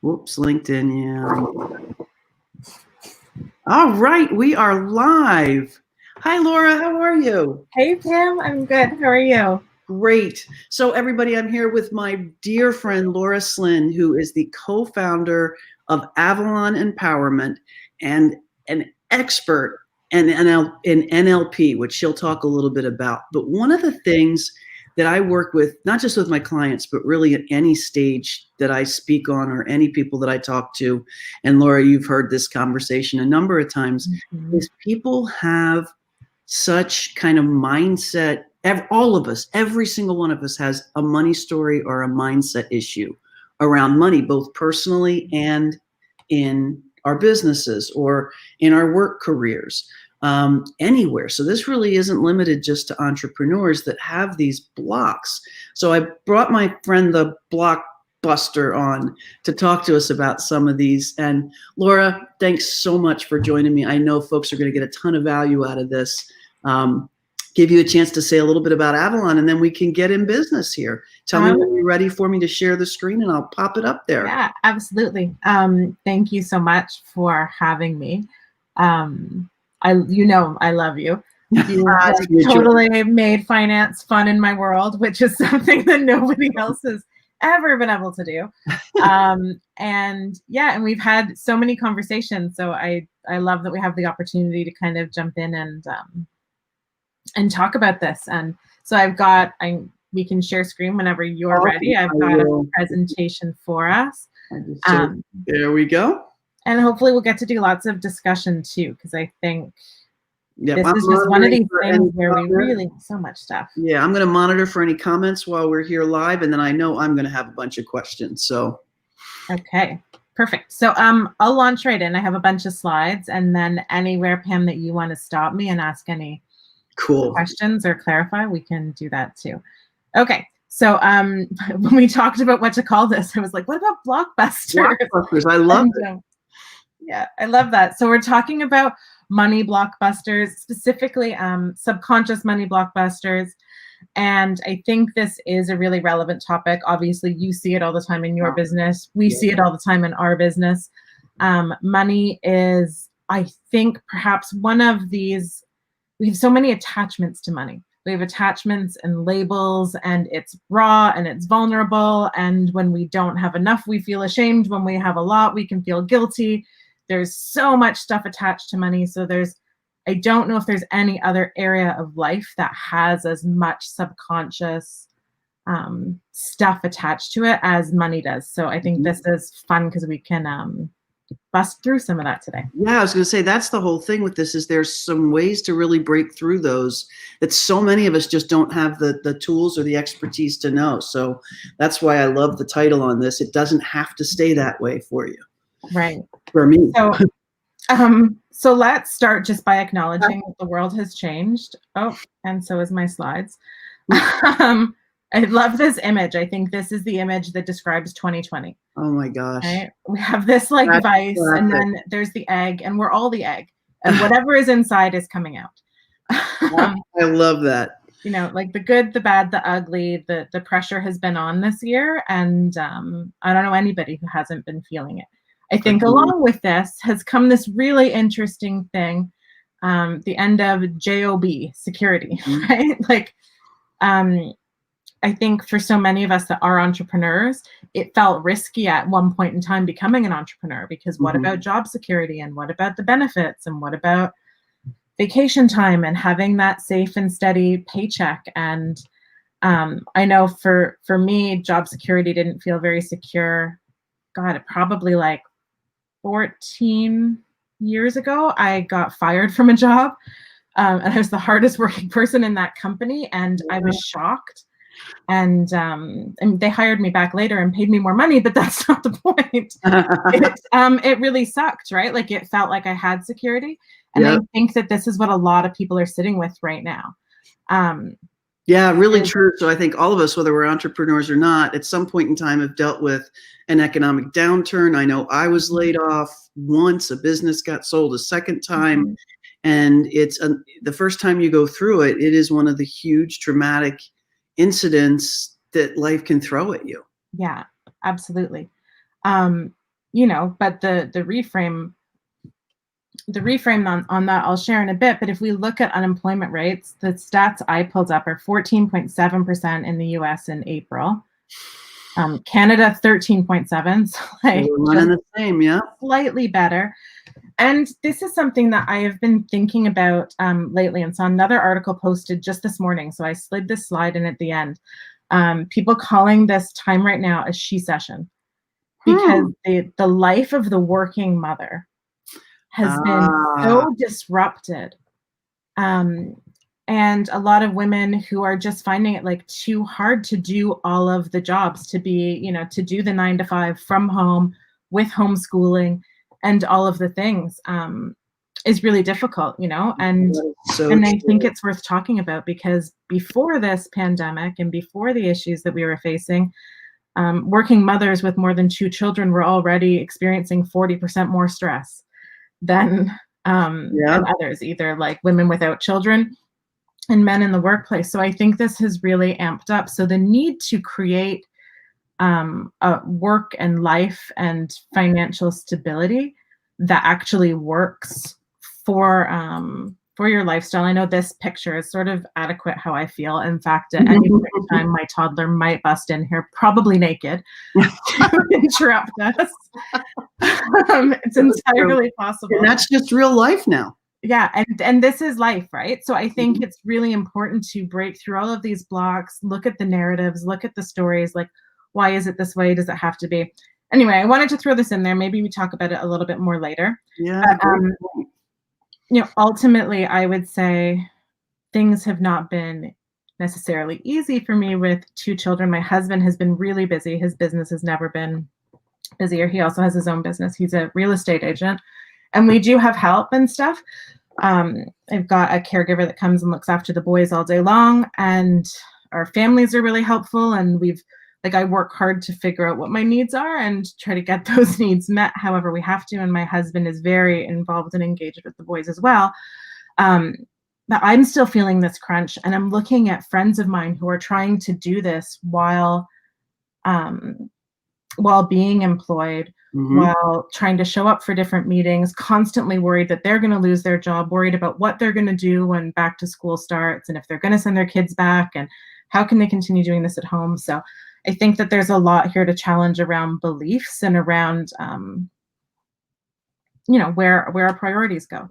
Whoops, LinkedIn, yeah. All right, we are live. Hi, Laura, how are you? Hey, Pam, I'm good. How are you? Great. So everybody, I'm here with my dear friend, Laura Slinn, who is the co-founder of Avalon Empowerment and an expert in NLP, which she'll talk a little bit about. But one of the things that I work with, not just with my clients, but really at any stage that I speak on or any people that I talk to, and Laura, you've heard this conversation a number of times, is people have such kind of mindset. All of us, every single one of us has a money story or a mindset issue around money, both personally and in our businesses or in our work careers. Anywhere. So this really isn't limited just to entrepreneurs that have these blocks. So I brought my friend, the Blockbuster, on to talk to us about some of these. And Laura, thanks so much for joining me. I know folks are going to get a ton of value out of this. Give you a chance to say a little bit about Avalon, and then we can get in business here. Tell me when you're ready for me to share the screen, and I'll pop it up there. Yeah, absolutely. Thank you so much for having me. I love you. You totally made finance fun in my world, which is something that nobody else has ever been able to do. And we've had so many conversations. So I love that we have the opportunity to kind of jump in and talk about this. And so we can share screen whenever you're ready. I've got a presentation for us. There we go. And hopefully we'll get to do lots of discussion too, because I think this is just one of these things where we really have so much stuff. Yeah, I'm going to monitor for any comments while we're here live, and then I know I'm going to have a bunch of questions. So, okay, perfect. So I'll launch right in. I have a bunch of slides, and then anywhere, Pam, that you want to stop me and ask any questions or clarify, we can do that too. Okay. So when we talked about what to call this, I was like, what about blockbusters? Blockbusters, I love it. Yeah, I love that. So we're talking about money blockbusters, specifically subconscious money blockbusters. And I think this is a really relevant topic. Obviously, you see it all the time in your business. We see it all the time in our business. Money is, I think, perhaps one of these. We have so many attachments to money. We have attachments and labels, and it's raw and it's vulnerable. And when we don't have enough, we feel ashamed. When we have a lot, we can feel guilty. There's so much stuff attached to money. So I don't know if there's any other area of life that has as much subconscious stuff attached to it as money does. So I think this is fun because we can bust through some of that today. Yeah, I was going to say that's the whole thing with this is there's some ways to really break through those that so many of us just don't have the tools or the expertise to know. So that's why I love the title on this. It doesn't have to stay that way for you. Right. For me. So let's start just by acknowledging that the world has changed. Oh, and so is my slides. I love this image. I think this is the image that describes 2020. Oh my gosh. Right? We have this like vice, and then there's the egg, and we're all the egg. And whatever is inside is coming out. I love that. You know, like the good, the bad, the ugly, the pressure has been on this year. And I don't know anybody who hasn't been feeling it. I think along with this has come this really interesting thing, the end of JOB, security, right? Like, I think for so many of us that are entrepreneurs, it felt risky at one point in time becoming an entrepreneur, because what about job security, and what about the benefits, and what about vacation time and having that safe and steady paycheck? And I know for me, job security didn't feel very secure. God, probably like 14 years ago, I got fired from a job, and I was the hardest working person in that company, and I was shocked. And they hired me back later and paid me more money, but that's not the point. It really sucked, right? Like it felt like I had security, and I think that this is what a lot of people are sitting with right now. Yeah, really true. So I think all of us, whether we're entrepreneurs or not, at some point in time have dealt with an economic downturn. I know I was laid off once, a business got sold a second time. And it's the first time you go through it, it is one of the huge traumatic incidents that life can throw at you. Yeah, absolutely. but the reframe on that I'll share in a bit. But if we look at unemployment rates, the stats I pulled up are 14.7% in the US in April. Canada 13.7, so like we're running the same, yeah. Slightly better. And this is something that I have been thinking about lately, and saw another article posted just this morning. So I slid this slide in at the end. People calling this time right now a she-session, because the life of the working mother has been so disrupted. And a lot of women who are just finding it like too hard to do all of the jobs, to be, to do the 9 to 5 from home with homeschooling and all of the things, is really difficult, and I think it's worth talking about, because before this pandemic and before the issues that we were facing, working mothers with more than 2 children were already experiencing 40% more stress than others, either like women without children and men in the workplace. So I think this has really amped up. So the need to create a work and life and financial stability that actually works for your lifestyle. I know this picture is sort of adequate how I feel. In fact, at any point in time, my toddler might bust in here, probably naked, to interrupt us. It's entirely possible. And that's just real life now. Yeah, and this is life, right? So I think it's really important to break through all of these blocks, look at the narratives, look at the stories, like, why is it this way? Does it have to be? Anyway, I wanted to throw this in there. Maybe we talk about it a little bit more later. Yeah. But, ultimately, I would say things have not been necessarily easy for me with 2 children. My husband has been really busy. His business has never been busier. He also has his own business. He's a real estate agent. And we do have help and stuff. I've got a caregiver that comes and looks after the boys all day long, and our families are really helpful. And I work hard to figure out what my needs are and try to get those needs met however we have to. And my husband is very involved and engaged with the boys as well. But I'm still feeling this crunch, and I'm looking at friends of mine who are trying to do this while being employed, while trying to show up for different meetings, constantly worried that they're going to lose their job, worried about what they're going to do when back to school starts, and if they're going to send their kids back, and how can they continue doing this at home. So I think that there's a lot here to challenge around beliefs and around, where our priorities go.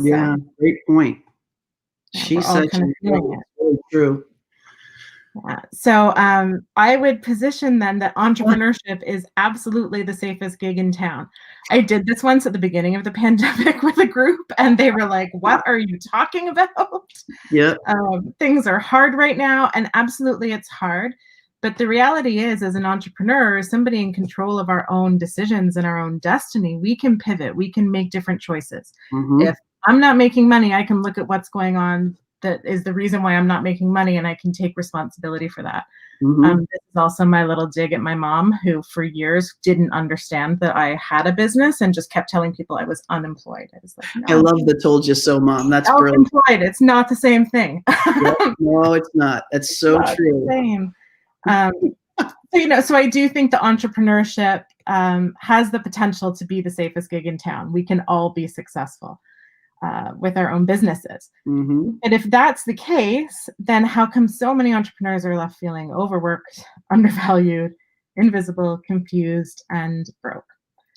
Yeah, so, great point. She said really true. Yeah. So I would position then that entrepreneurship is absolutely the safest gig in town. I did this once at the beginning of the pandemic with a group, and they were like, "What are you talking about?" Yeah. Things are hard right now, and absolutely it's hard. But the reality is, as an entrepreneur, somebody in control of our own decisions and our own destiny, we can pivot. We can make different choices. If I'm not making money, I can look at what's going on that is the reason why I'm not making money, and I can take responsibility for that. This is also my little dig at my mom, who for years didn't understand that I had a business and just kept telling people I was unemployed. I was like, no, I love the told you so, Mom. That's brilliant. Self-employed, it's not the same thing. No, it's not. That's so true. Same. So I do think the entrepreneurship has the potential to be the safest gig in town. We can all be successful with our own businesses. And if that's the case, then how come so many entrepreneurs are left feeling overworked, undervalued, invisible, confused, and broke?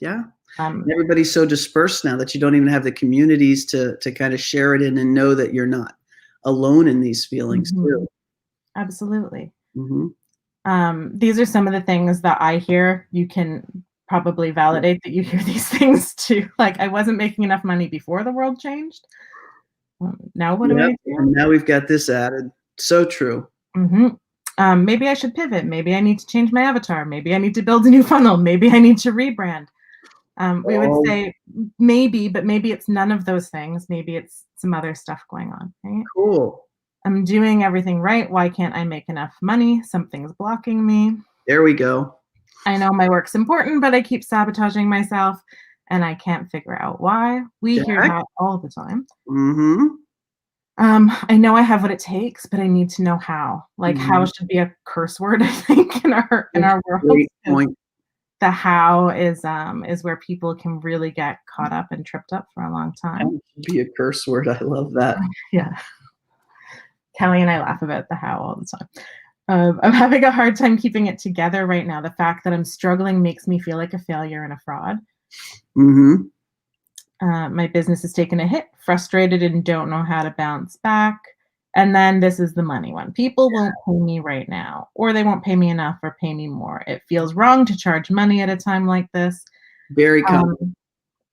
Yeah. Everybody's so dispersed now that you don't even have the communities to kind of share it in and know that you're not alone in these feelings too. Absolutely. These are some of the things that I hear. You can probably validate that you hear these things too. Like, I wasn't making enough money before the world changed. Now what do I do? And now we've got this added. So true. Maybe I should pivot. Maybe I need to change my avatar. Maybe I need to build a new funnel. Maybe I need to rebrand. We would say maybe, but maybe it's none of those things. Maybe it's some other stuff going on. Right? Cool. I'm doing everything right. Why can't I make enough money? Something's blocking me. There we go. I know my work's important, but I keep sabotaging myself, and I can't figure out why. We hear that all the time. I know I have what it takes, but I need to know how. Like, how should be a curse word, I think, in our world. Great point. the how is where people can really get caught up and tripped up for a long time. That would be a curse word. I love that. Yeah. Kelly and I laugh about the how all the time. I'm having a hard time keeping it together right now. The fact that I'm struggling makes me feel like a failure and a fraud. Mm-hmm. My business has taken a hit, frustrated and don't know how to bounce back. And then this is the money one. People won't pay me right now, or they won't pay me enough or pay me more. It feels wrong to charge money at a time like this. Very common.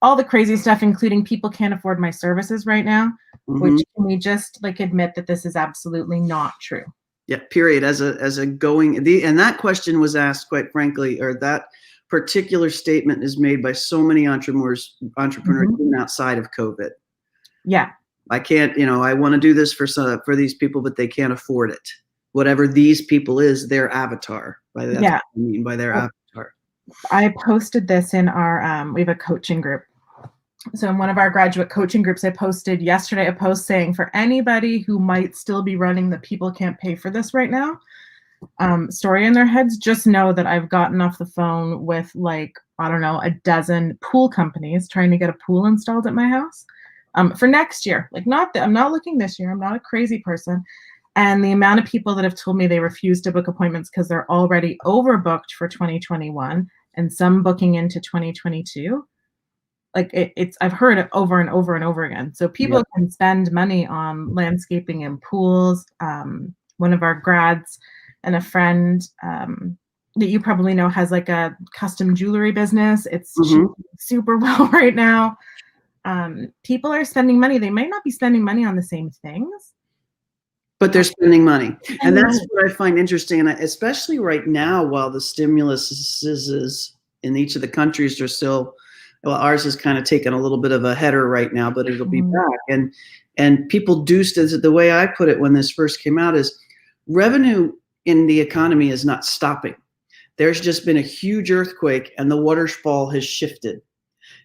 All the crazy stuff, including people can't afford my services right now, which can we just like admit that this is absolutely not true? Yeah, period. As a going, and that question was asked, quite frankly, or that particular statement is made by so many entrepreneurs even outside of COVID. Yeah. I can't, I want to do this for these people, but they can't afford it. Whatever these people is, their avatar. That's what I mean by their avatar. I posted this in our, we have a coaching group. So in one of our graduate coaching groups, I posted yesterday a post saying, for anybody who might still be running the people can't pay for this right now story in their heads, just know that I've gotten off the phone with like, I don't know, a dozen pool companies trying to get a pool installed at my house for next year. Like I'm not looking this year. I'm not a crazy person. And the amount of people that have told me they refuse to book appointments because they're already overbooked for 2021 and some booking into 2022. Like I've heard it over and over and over again. So people can spend money on landscaping and pools. One of our grads and a friend that you probably know has like a custom jewelry business. It's super well right now. People are spending money. They might not be spending money on the same things, but they're spending money. And that's what I find interesting. And especially right now, while the stimulus is in each of the countries are still, well, ours is kind of taking a little bit of a header right now, but it'll be back. And people do, the way I put it when this first came out is revenue in the economy is not stopping. There's just been a huge earthquake and the waterfall has shifted.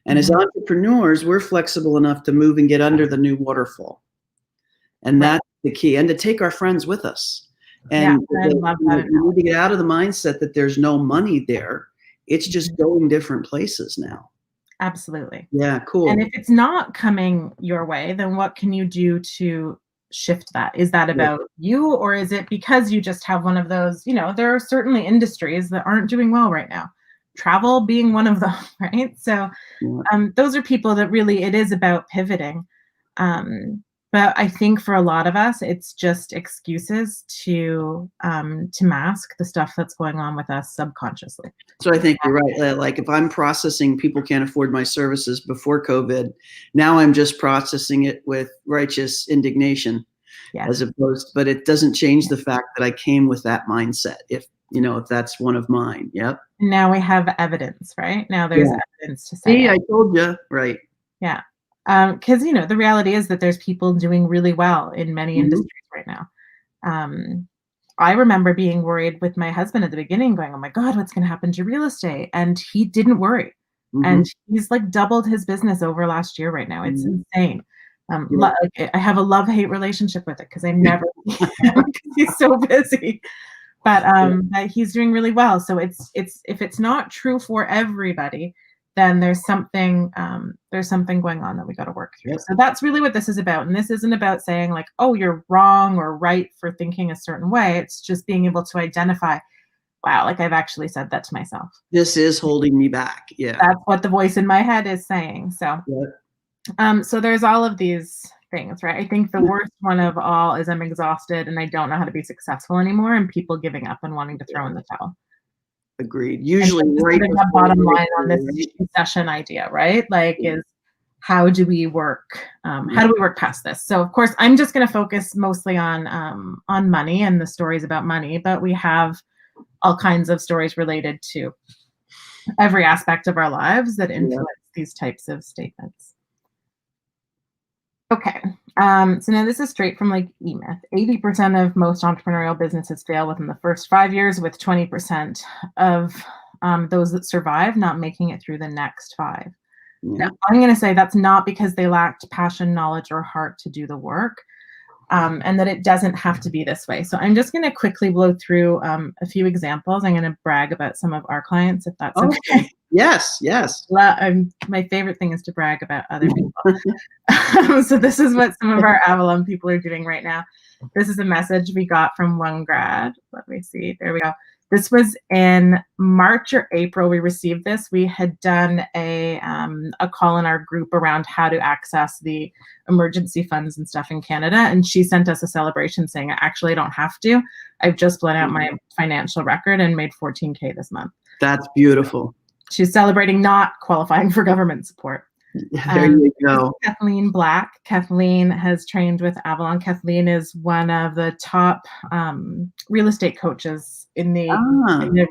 And as entrepreneurs, we're flexible enough to move and get under the new waterfall. And that's the key. And to take our friends with us. And I love that. We need to get out of the mindset that there's no money there. It's just going different places now. Absolutely. Yeah, cool. And if it's not coming your way, then what can you do to shift that? Is that about you, or is it because you just have one of those, there are certainly industries that aren't doing well right now, travel being one of them, right? So those are people that really, it is about pivoting. But I think for a lot of us, it's just excuses to mask the stuff that's going on with us subconsciously. So I think you're right. Like if I'm processing people can't afford my services before COVID, now I'm just processing it with righteous indignation as opposed, but it doesn't change the fact that I came with that mindset. If that's one of mine. Yep. Now we have evidence, right? Now there's evidence to say. See, I told you. Right. Yeah. Because, the reality is that there's people doing really well in many industries right now. I remember being worried with my husband at the beginning going, oh my God, what's going to happen to real estate? And he didn't worry. And he's like doubled his business over last year right now. It's insane. I have a love-hate relationship with it because I'm never, he's so busy. But he's doing really well. So it's if it's not true for everybody, then there's something going on that we got to work through. So that's really what this is about. And this isn't about saying like, oh, you're wrong or right for thinking a certain way. It's just being able to identify, wow, like I've actually said that to myself. This is holding me back. Yeah. That's what the voice in my head is saying. So, so there's all of these things, right? I think the worst one of all is I'm exhausted and I don't know how to be successful anymore, and people giving up and wanting to throw in the towel. Agreed. Usually right the bottom line on this session idea, right? Like is how do we work? How do we work past this? So of course, I'm just going to focus mostly on money and the stories about money, but we have all kinds of stories related to every aspect of our lives that influence these types of statements. Okay. So now this is straight from like eMyth. 80% of most entrepreneurial businesses fail within the first 5 years, with 20% of those that survive not making it through the next 5. Now, I'm going to say that's not because they lacked passion, knowledge, or heart to do the work. and that it doesn't have to be this way. So I'm just going to quickly blow through a few examples. I'm going to brag about some of our clients, if that's okay. Yes, yes. My favorite thing is to brag about other people. So this is what some of our Avalon people are doing right now. This is a message we got from one grad. Let me see. There we go. This was in March or April. We received this. We had done a call in our group around how to access the emergency funds and stuff in Canada. And she sent us a celebration saying, I actually don't have to. I've just blown out my financial record and made $14K this month. That's beautiful. She's celebrating not qualifying for government support. There you go. Kathleen Black. Kathleen has trained with Avalon. Kathleen is one of the top real estate coaches in the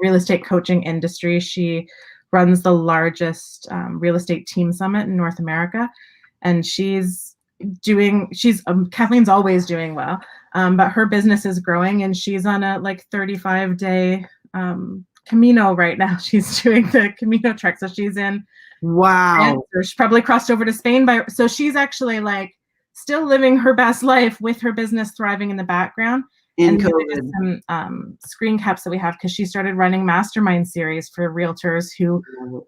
real estate coaching industry. She runs the largest real estate team summit in North America, and Kathleen's always doing well, but her business is growing, and she's on a 35-day Camino right now. She's doing the Camino trek, so she's in. Wow. She probably crossed over to Spain so she's actually still living her best life with her business thriving in the background. In COVID. Some screen caps that we have, because she started running mastermind series for realtors who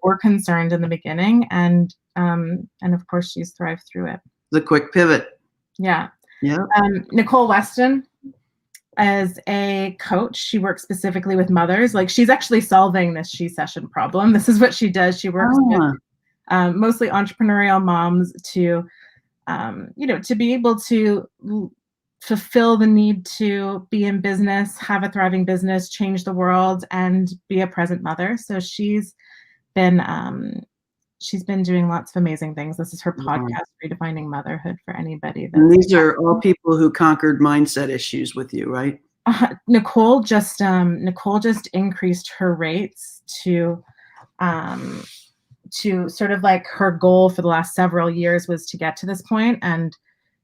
were concerned in the beginning, and of course she's thrived through it. The quick pivot. Yeah. Yeah. Nicole Weston, as a coach, she works specifically with mothers. She's actually solving this she-session problem. This is what she does. She works with mostly entrepreneurial moms to be able to fulfill the need to be in business, have a thriving business, change the world, and be a present mother. So she's been doing lots of amazing things. This is her podcast, Redefining Motherhood, for anybody. And these are all people who conquered mindset issues with you, right? Nicole just increased her rates to sort of her goal for the last several years was to get to this point, and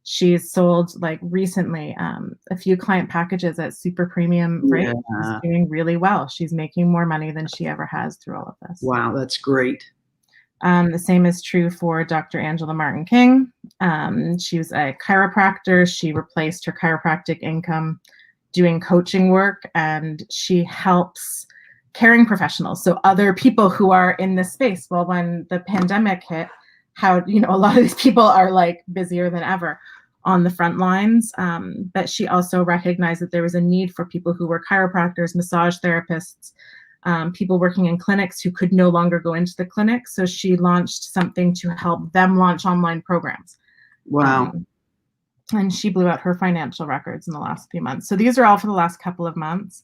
she's sold recently a few client packages at super premium rates. She's doing really well. She's making more money than she ever has through all of this. Wow, that's great. The same is true for Dr. Angela Martin King. She was a chiropractor. She replaced her chiropractic income doing coaching work, and she helps caring professionals, so other people who are in this space. Well, when the pandemic hit, a lot of these people are busier than ever on the front lines, but she also recognized that there was a need for people who were chiropractors, massage therapists, people working in clinics who could no longer go into the clinic. So she launched something to help them launch online programs. Wow. And she blew out her financial records in the last few months. So these are all for the last couple of months.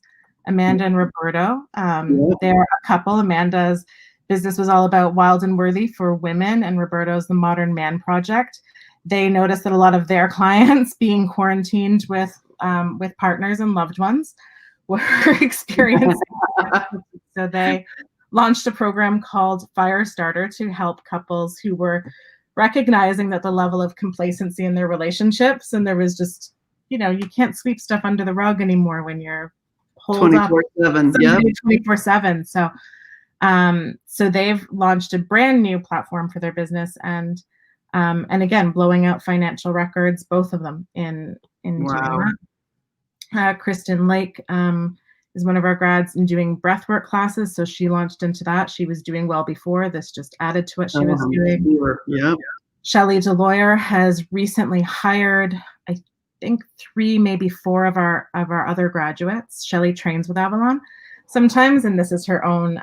Amanda and Roberto, they're a couple. Amanda's business was all about Wild and Worthy for women, and Roberto's the Modern Man Project. They noticed that a lot of their clients being quarantined with partners and loved ones were experiencing so they launched a program called Firestarter to help couples who were recognizing that the level of complacency in their relationships, and there was just, you can't sweep stuff under the rug anymore when you're holed 24/7. Yep. 24/7. So they've launched a brand new platform for their business, and again, blowing out financial records, both of them in doing that. Kristen Lake is one of our grads in doing breathwork classes, so she launched into that. She was doing well before. This just added to what she was doing. Sure. Yep. Shelley DeLawyer has recently hired, I think, 3, maybe 4 of our other graduates. Shelley trains with Avalon sometimes, and this is her own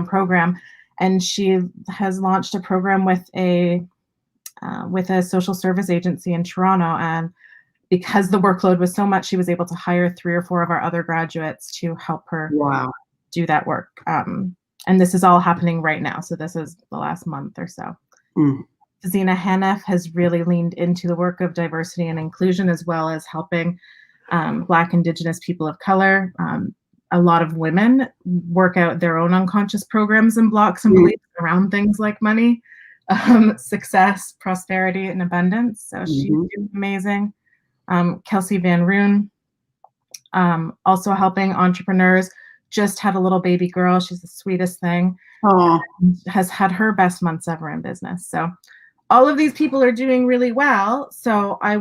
program. And she has launched a program with a social service agency in Toronto, and because the workload was so much, she was able to hire 3 or 4 of our other graduates to help her do that work. And this is all happening right now. So this is the last month or so. Zina Hanef has really leaned into the work of diversity and inclusion, as well as helping Black, Indigenous people of color. A lot of women work out their own unconscious programs and blocks and beliefs around things like money, success, prosperity, and abundance. So she's doing amazing. Kelsey Van Roon, also helping entrepreneurs, just had a little baby girl. She's the sweetest thing. Has had her best months ever in business. So all of these people are doing really well. So I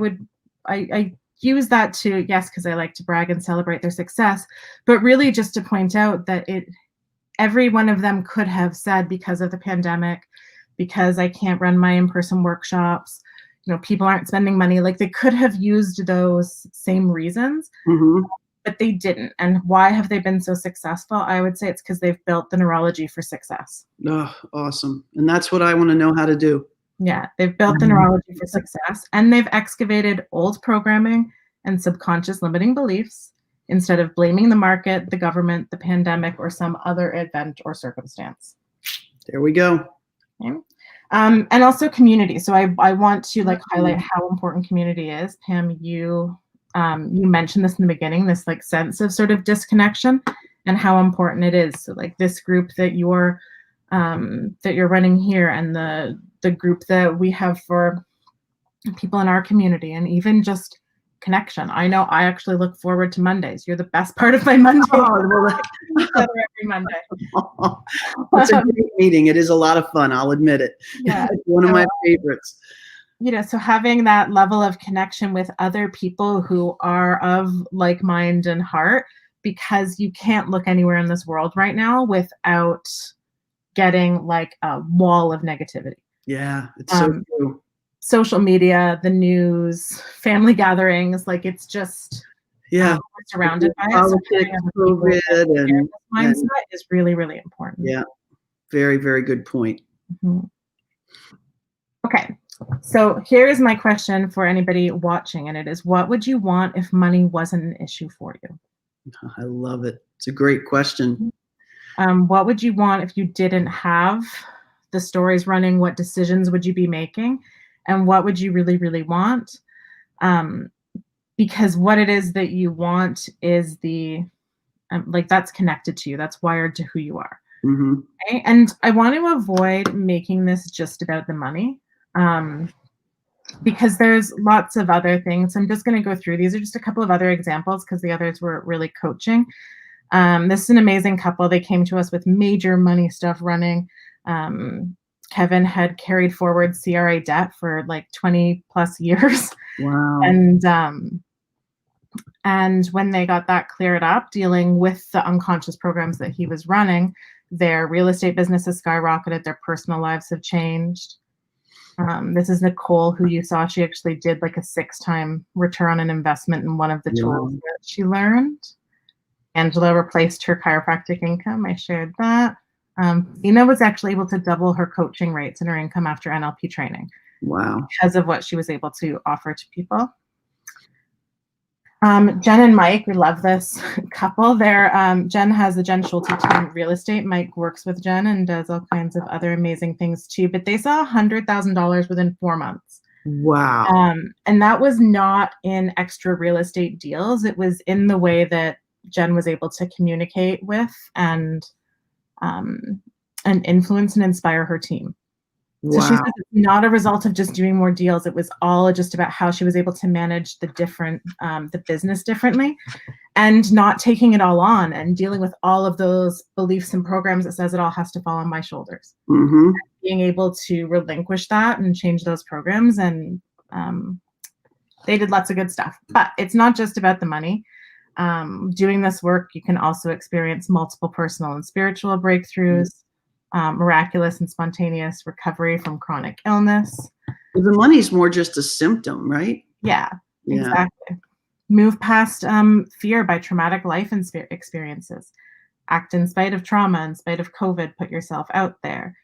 use that to, yes, because I like to brag and celebrate their success, but really just to point out that every one of them could have said, because of the pandemic, because I can't run my in-person workshops, people aren't spending money, like they could have used those same reasons, but they didn't. And why have they been so successful? I would say it's because they've built the neurology for success. Oh, awesome. And that's what I want to know how to do. Yeah, they've built the neurology for success, and they've excavated old programming and subconscious limiting beliefs instead of blaming the market, the government, the pandemic, or some other event or circumstance. There we go. Okay. And also community. So I want to highlight how important community is. Pam, you mentioned this in the beginning, this sense of sort of disconnection and how important it is. So this group that you're running here, and the group that we have for people in our community, and even just connection. I know I actually look forward to Mondays. You're the best part of my Monday. Every Monday. It's a great meeting. It is a lot of fun. I'll admit it. Yeah, it's one of my favorites. So having that level of connection with other people who are of like mind and heart, because you can't look anywhere in this world right now without getting a wall of negativity. Yeah, it's so true. Social media, the news, family gatherings, it's just we're surrounded by politics, COVID, and mindset is really, really important. Yeah, very, very good point. Okay, so here is my question for anybody watching, and it is, what would you want if money wasn't an issue for you? I love it. It's a great question. What would you want if you didn't have the stories running? What decisions would you be making? And what would you really, really want? Because what it is that you want is that's connected to you. That's wired to who you are. Okay? And I want to avoid making this just about the money, because there's lots of other things. I'm just going to go through. These are just a couple of other examples because the others were really coaching. This is an amazing couple. They came to us with major money stuff running. Kevin had carried forward CRA debt for 20 plus years. Wow. And when they got that cleared up, dealing with the unconscious programs that he was running, their real estate business has skyrocketed. Their personal lives have changed. This is Nicole, who you saw. She actually did a 6-time return on an investment in one of the tools that she learned. Angela replaced her chiropractic income. I shared that. Ina was actually able to double her coaching rates and her income after NLP training. Wow. Because of what she was able to offer to people. Jen and Mike, we love this couple. Jen has the Jen Schulte team real estate. Mike works with Jen and does all kinds of other amazing things too. But they saw $100,000 within 4 months. Wow. And that was not in extra real estate deals. It was in the way that Jen was able to communicate with and influence and inspire her team. Wow. So she said it's not a result of just doing more deals. It was all just about how she was able to manage the business differently, and not taking it all on and dealing with all of those beliefs and programs that says it all has to fall on my shoulders. Being able to relinquish that and change those programs, and they did lots of good stuff. But it's not just about the money. Doing this work, you can also experience multiple personal and spiritual breakthroughs, miraculous and spontaneous recovery from chronic illness. The money's more just a symptom, right? Yeah, exactly. Move past fear by traumatic life and experiences. Act in spite of trauma, in spite of COVID. Put yourself out there.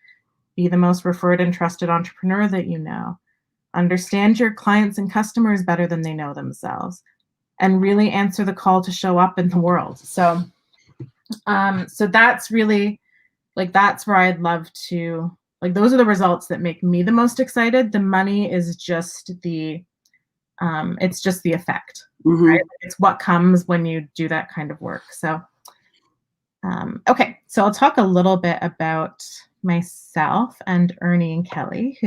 Be the most referred and trusted entrepreneur that you know. Understand your clients and customers better than they know themselves. And really answer the call to show up in the world. So that's really, that's where I'd love to, those are the results that make me the most excited. The money is just it's just the effect, right? It's what comes when you do that kind of work. So, okay. So I'll talk a little bit about myself and Ernie and Kelly,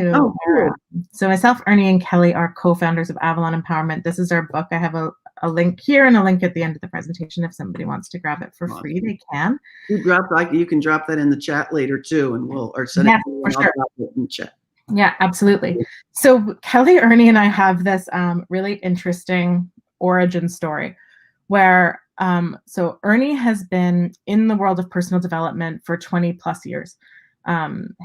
so myself, Ernie, and Kelly are co-founders of Avalon Empowerment. This is our book. I have a link here and a link at the end of the presentation. If somebody wants to grab it for free, they can. You can drop that in the chat later too, and send it for sure. In the chat. Yeah, absolutely. So Kelly, Ernie, and I have this really interesting origin story where so Ernie has been in the world of personal development for 20 plus years.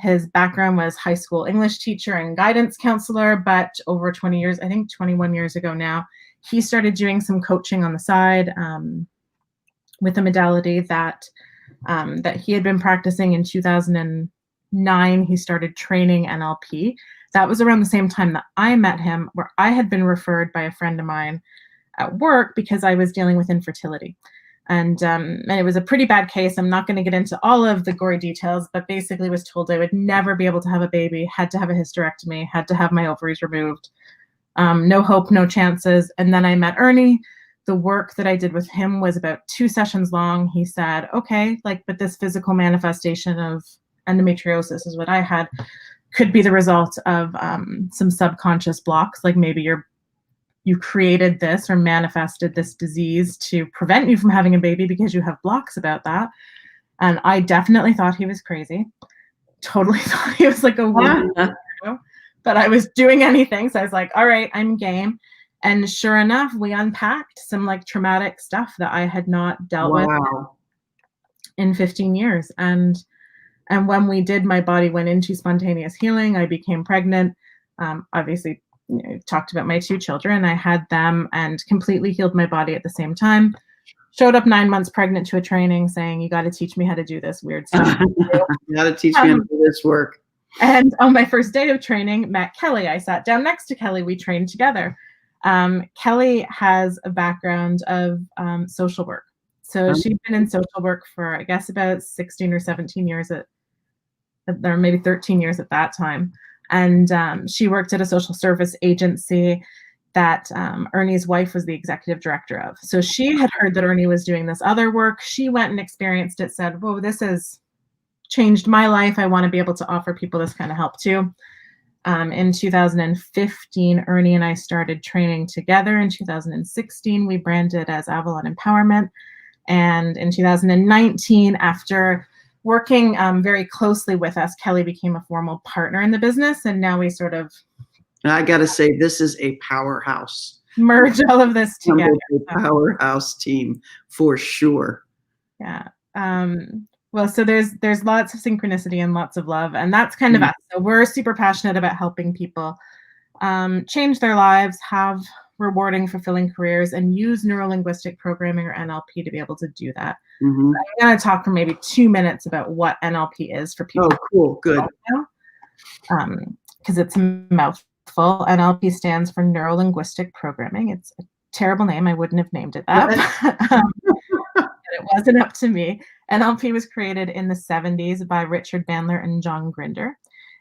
His background was high school English teacher and guidance counselor, but over 20 years, I think 21 years ago now, he started doing some coaching on the side with a modality that he had been practicing in 2009. He started training NLP. That was around the same time that I met him, where I had been referred by a friend of mine at work because I was dealing with infertility. And it was a pretty bad case. I'm not going to get into all of the gory details, but basically was told I would never be able to have a baby, had to have a hysterectomy, had to have my ovaries removed. No hope, no chances. And then I met Ernie. The work that I did with him was about 2 sessions long. He said, okay, but this physical manifestation of endometriosis is what I had, could be the result of some subconscious blocks, like maybe you created this or manifested this disease to prevent you from having a baby because you have blocks about that. And I definitely thought he was crazy. Totally thought he was like a weird weirdo, but I was doing anything. So I was like, all right, I'm game. And sure enough, we unpacked some traumatic stuff that I had not dealt with in 15 years. And when we did, my body went into spontaneous healing. I became pregnant. Obviously, talked about my 2 children. I had them and completely healed my body at the same time. Showed up 9 months pregnant to a training saying, you got to teach me how to do this weird stuff. You got to teach me how to do this work. And on my first day of training, met Kelly. I sat down next to Kelly. We trained together. Kelly has a background of social work. So she'd been in social work for, I guess, about 16 or 17 years or maybe 13 years at that time. And she worked at a social service agency that Ernie's wife was the executive director of. So she had heard that Ernie was doing this other work. She went and experienced it, said, whoa, this has changed my life. I want to be able to offer people this kind of help too. In 2015, Ernie and I started training together. In 2016, we branded as Avalon Empowerment. And in 2019, after working very closely with us, Kelly became a formal partner in the business. And now we sort of, I got to say, this is a powerhouse. Merge all of this together. A powerhouse team for sure. Yeah. Well, so there's lots of synchronicity and lots of love, and that's kind of us. So we're super passionate about helping people change their lives, have rewarding, fulfilling careers, and use neuro-linguistic programming or NLP to be able to do that. I'm going to talk for maybe 2 minutes about what NLP is for people. Oh, cool. Good. Because it's a mouthful. NLP stands for neuro-linguistic programming. It's a terrible name. I wouldn't have named it that. It wasn't up to me. NLP was created in the 70s by Richard Bandler and John Grinder.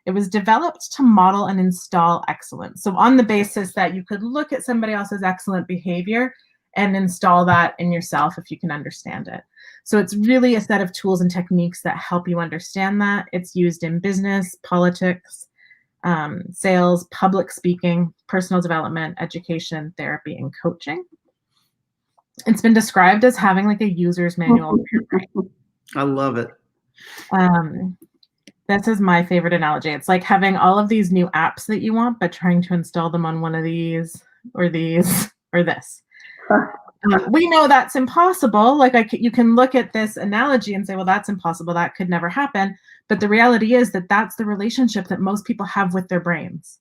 It was developed to model and install excellence. So on the basis that you could look at somebody else's excellent behavior and install that in yourself if you can understand it. So it's really a set of tools and techniques that help you understand that. It's used in business, politics, sales, public speaking, personal development, education, therapy, and coaching. It's been described as having a user's manual for your brain. I love it. This is my favorite analogy. It's like having all of these new apps that you want, but trying to install them on one of these or this. We know that's impossible. You can look at this analogy and say, well, that's impossible. That could never happen. But the reality is that that's the relationship that most people have with their brains.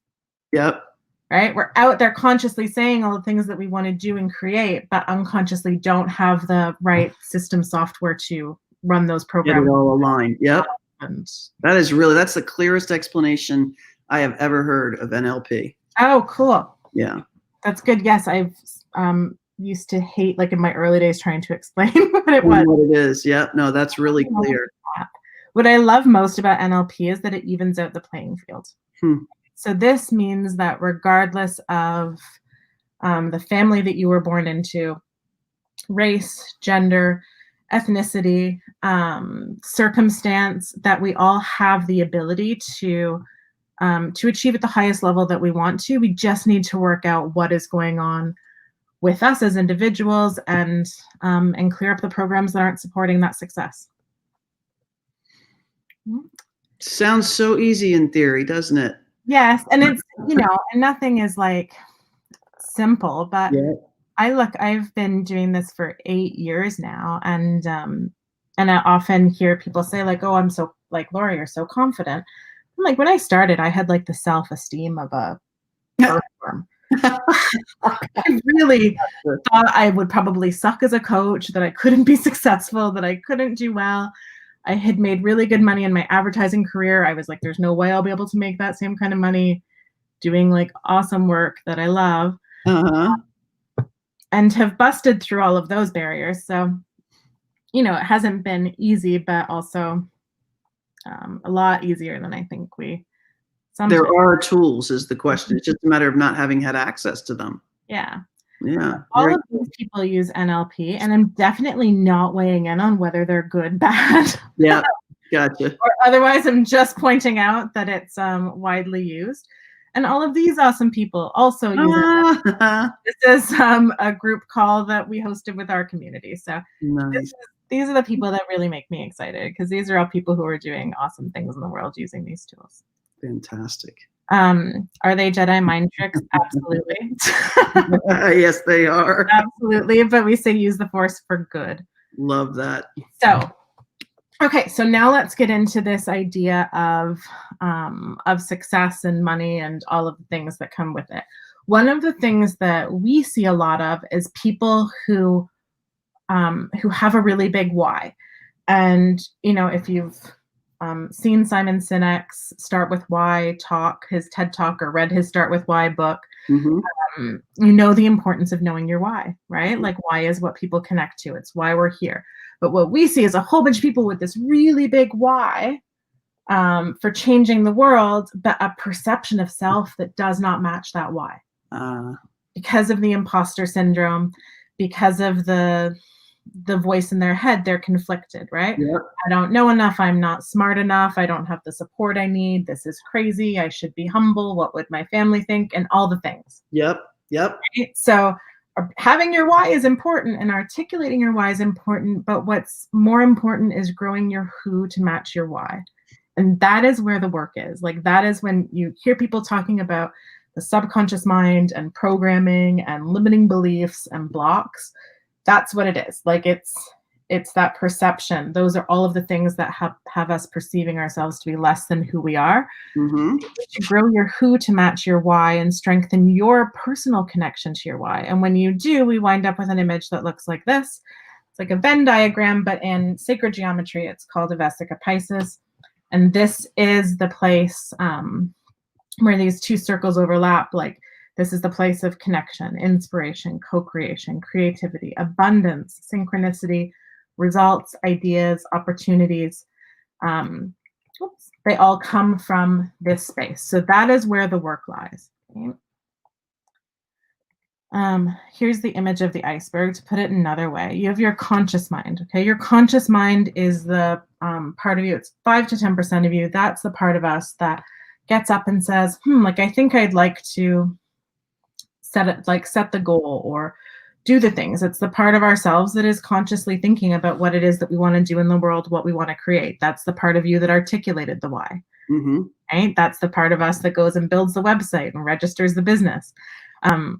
Yep. Right? We're out there consciously saying all the things that we want to do and create, but unconsciously don't have the right system software to run those programs. Get it all aligned. Yep. And that's the clearest explanation I have ever heard of NLP. Oh, cool. Yeah. That's good. Yes, I've used to hate, in my early days, trying to explain what it was. What it is. Yeah. No, that's really clear. What I love most about NLP is that it evens out the playing field. So this means that regardless of the family that you were born into, race, gender, ethnicity, circumstance, that we all have the ability to achieve at the highest level that we want to. We just need to work out what is going on with us as individuals and clear up the programs that aren't supporting that success. Sounds so easy in theory, doesn't it? Yes, and it's, and nothing is simple, but I've been doing this for 8 years now, and I often hear people say like, "Oh, I'm so like Laura, you're so confident." I'm like, when I started, I had like the self-esteem of a earthworm. I really thought I would probably suck as a coach, that I couldn't be successful, that I couldn't do well. I had made really good money in my advertising career. I was like, there's no way I'll be able to make that same kind of money doing like awesome work that I love, Uh-huh. and have busted through all of those barriers. So, it hasn't been easy, but also a lot easier than I think we sometimes. There are tools is the question. It's just a matter of not having had access to them. Yeah. Yeah. All of these people use NLP, and I'm definitely not weighing in on whether they're good, bad. Yeah. Gotcha. Or otherwise, I'm just pointing out that it's widely used. And all of these awesome people also use it. This is a group call that we hosted with our community. So Nice. these are the people that really make me excited, because these are all people who are doing awesome things in the world using these tools. Fantastic. Are they Jedi mind tricks? Absolutely. Yes, they are. Absolutely. But we say use the Force for good. Love that. So, okay, so now let's get into this idea of success and money and all of the things that come with it. One of the things that we see a lot of is people who have a really big why. And, if you've seen Simon Sinek's Start With Why talk, his TED Talk, or read his Start With Why book, Mm-hmm. the importance of knowing your why, right? Like, why is what people connect to. It's why we're here. But what we see is a whole bunch of people with this really big why for changing the world, but a perception of self that does not match that why. Because of the imposter syndrome, because of the voice in their head, they're conflicted, right? Yep. I don't know enough. I'm not smart enough. I don't have the support I need. This is crazy. I should be humble. What would my family think? And all the things. Yep. Right? So having your why is important, and articulating your why is important. But what's more important is growing your who to match your why. And that is where the work is. Like, that is when you hear people talking about the subconscious mind and programming and limiting beliefs and blocks. That's what it is. Like, it's that perception. Those are all of the things that have us perceiving ourselves to be less than who we are. Mm-hmm. To grow your who to match your why and strengthen your personal connection to your why. And when you do, we wind up with an image that looks like this. It's like a Venn diagram, but in sacred geometry, it's called a vesica Piscis. And this is the place where these two circles overlap. Like, this is the place of connection, inspiration, co-creation, creativity, abundance, synchronicity, results, ideas, opportunities. They all come from this space. So that is where the work lies. Okay? Here's the image of the iceberg. To put it another way, you have your conscious mind. Okay, your conscious mind is the part of you. It's 5 to 10% of you. That's the part of us that gets up and says, I think I'd like to set the goal or do the things. It's the part of ourselves that is consciously thinking about what it is that we want to do in the world, what we want to create. That's the part of you that articulated the why. Mm-hmm. Right? That's the part of us that goes and builds the website and registers the business.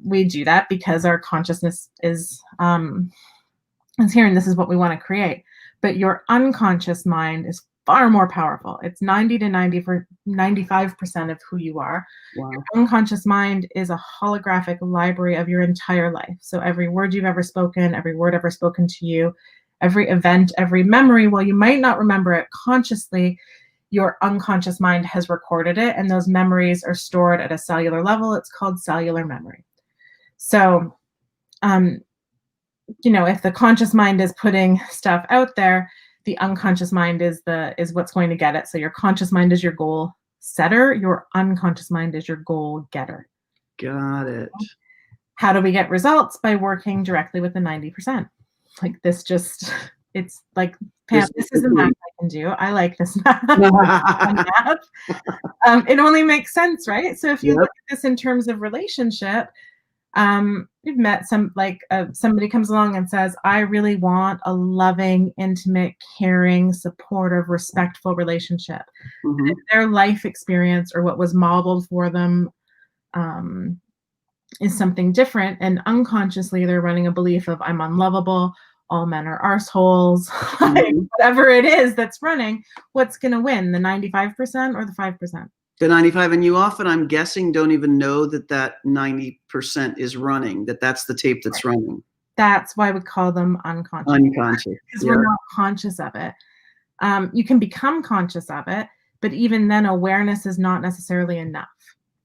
We do that because our consciousness is here, and this is what we want to create. But your unconscious mind is far more powerful. It's 90 to 95% of who you are. Wow. Your unconscious mind is a holographic library of your entire life. So every word you've ever spoken, every word ever spoken to you, every event, every memory, while you might not remember it consciously, your unconscious mind has recorded it, and those memories are stored at a cellular level. It's called cellular memory. So, if the conscious mind is putting stuff out there, the unconscious mind is what's going to get it. So your conscious mind is your goal setter. Your unconscious mind is your goal getter. Got it. How do we get results? By working directly with the 90%. Like, this just, it's like, Pam, this is the math I can do. I like this math. It only makes sense, right? So if you look at this in terms of relationship, you've met somebody comes along and says, I really want a loving, intimate, caring, supportive, respectful relationship. Mm-hmm. Their life experience or what was modeled for them is something different, and unconsciously they're running a belief of I'm unlovable, all men are arseholes, like whatever it is that's running, what's going to win, the 95% or the 5%? The 95, and you often, I'm guessing, don't even know that that 90% is running, that's the tape that's running. That's why we call them unconscious. Unconscious. Because we're not conscious of it. You can become conscious of it, but even then awareness is not necessarily enough.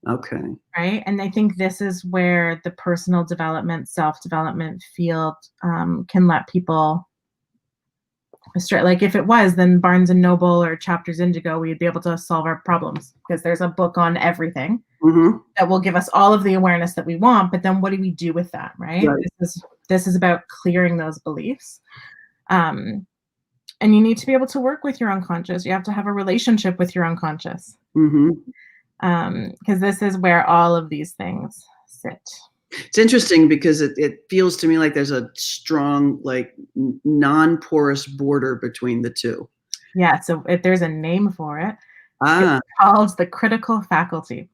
Okay. Right. And I think this is where the personal development, self-development field can let people straight. Like if it was, then Barnes and Noble or Chapters Indigo, we'd be able to solve our problems because there's a book on everything that will give us all of the awareness that we want. But then what do we do with that? Right. This is about clearing those beliefs. And you need to be able to work with your unconscious. You have to have a relationship with your unconscious. Because this is where all of these things sit. It's interesting because it feels to me like there's a strong, like non-porous border between the two. Yeah, so there's a name for it. It's called the critical faculty.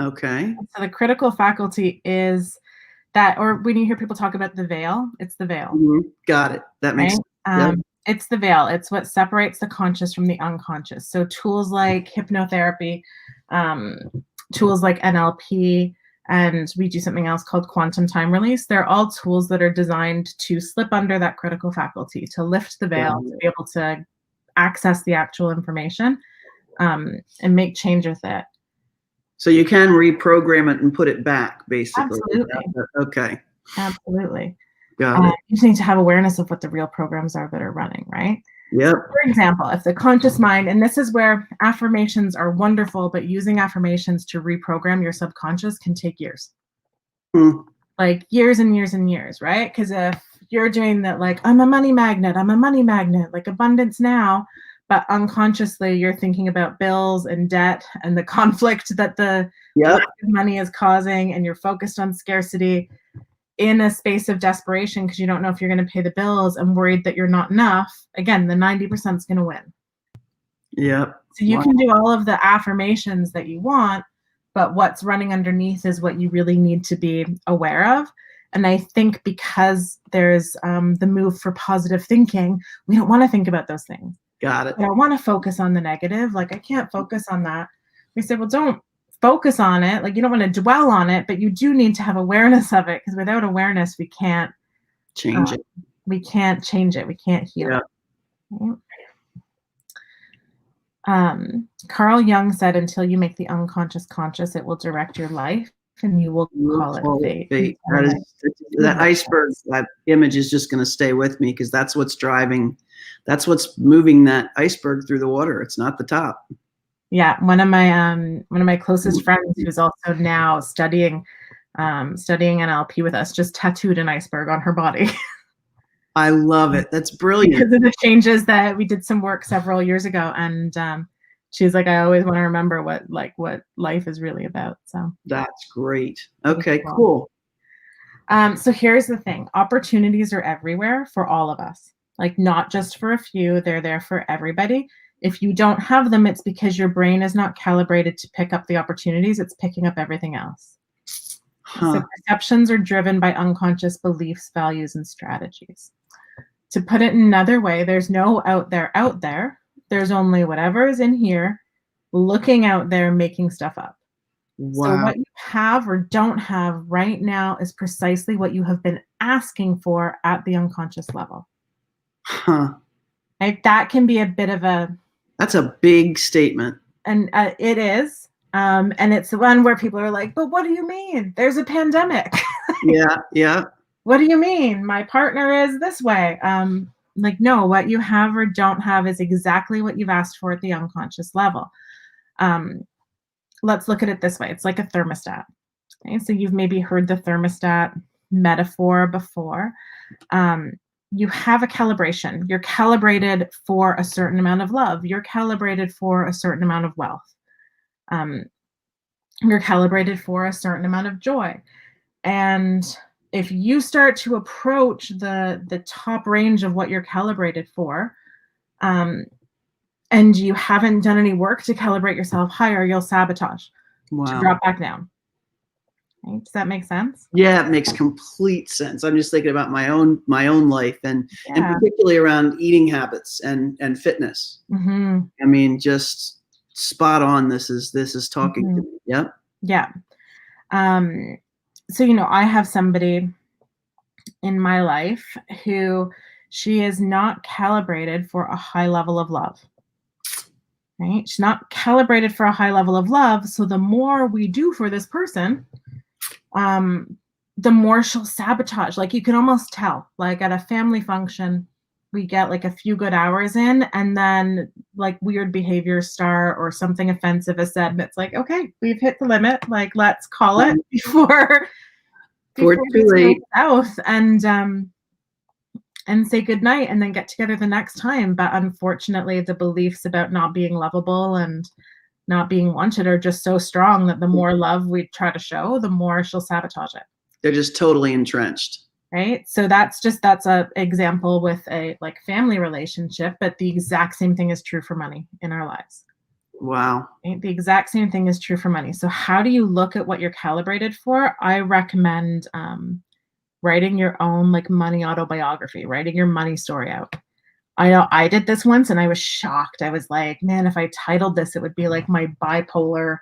Okay. So the critical faculty is that, or when you hear people talk about the veil, it's the veil. Got it. That makes sense. It's the veil. It's what separates the conscious from the unconscious. So tools like hypnotherapy, tools like NLP, and we do something else called quantum time release. They're all tools that are designed to slip under that critical faculty, to lift the veil, to be able to access the actual information and make change with it. So you can reprogram it and put it back, basically. Absolutely. Okay. Absolutely. Got it. You just need to have awareness of what the real programs are that are running, right? Yep. So for example, if the conscious mind, and this is where affirmations are wonderful, but using affirmations to reprogram your subconscious can take years. Like years and years and years, right? Because if you're doing that, like, I'm a money magnet, like abundance now, but unconsciously you're thinking about bills and debt and the conflict that the lack of money is causing, and you're focused on scarcity in a space of desperation because you don't know if you're going to pay the bills and worried that you're not enough. Again, the 90% is going to win. Yep. So you can do all of the affirmations that you want, but what's running underneath is what you really need to be aware of. And I think because there's the move for positive thinking, we don't want to think about those things. Got it. I don't want to focus on the negative. Like, I can't focus on that. We said, well, don't focus on it. Like, you don't want to dwell on it, but you do need to have awareness of it, because without awareness, we can't change it. We can't change it. We can't heal it. Carl Jung said, until you make the unconscious conscious, it will direct your life, and you will call it fate. That iceberg, that image is just going to stay with me, because that's what's driving, that's what's moving that iceberg through the water. It's not the top. Yeah, one of my closest friends, who's also now studying NLP with us, just tattooed an iceberg on her body. I love it. That's brilliant. Because of the changes that we did some work several years ago, and she's like, I always want to remember what life is really about. So that's great. Okay, cool. So here's the thing: opportunities are everywhere for all of us. Like, not just for a few; they're there for everybody. If you don't have them, it's because your brain is not calibrated to pick up the opportunities. It's picking up everything else. So perceptions are driven by unconscious beliefs, values, and strategies. To put it another way, there's no out there. There's only whatever is in here, looking out there, making stuff up. Wow. So what you have or don't have right now is precisely what you have been asking for at the unconscious level. Right? That can be a bit of that's a big statement. And it is. And it's the one where people are like, but what do you mean? There's a pandemic. Yeah. What do you mean? My partner is this way. Like, no, what you have or don't have is exactly what you've asked for at the unconscious level. Let's look at it this way. It's like a thermostat. Okay? So you've maybe heard the thermostat metaphor before. You have a calibration. You're calibrated for a certain amount of love. You're calibrated for a certain amount of wealth. You're calibrated for a certain amount of joy. And if you start to approach the top range of what you're calibrated for, and you haven't done any work to calibrate yourself higher, you'll sabotage to drop back down. Right? Does that make sense? Yeah, it makes complete sense. I'm just thinking about my own life, and Yeah. particularly around eating habits and fitness. Mm-hmm. I mean, just spot on. This is talking Mm-hmm. to me. Yep. Yeah. So, I have somebody in my life who she is not calibrated for a high level of love. Right? She's not calibrated for a high level of love. So the more we do for this person, the more she'll sabotage. Like you can almost tell, like at a family function, we get like a few good hours in, and then like weird behaviors start or something offensive is said. And it's like, okay, we've hit the limit. Like, let's call it before For this too goes late. south, and say goodnight and then get together the next time. But unfortunately, the beliefs about not being lovable and not being wanted are just so strong that the more love we try to show, the more she'll sabotage it. They're just totally entrenched. Right. So that's a example with a like family relationship, but the exact same thing is true for money in our lives. Wow. Right? The exact same thing is true for money. So how do you look at what you're calibrated for? I recommend writing your own like money autobiography, writing your money story out. I know I did this once and I was shocked. I was like, man, if I titled this, it would be like my bipolar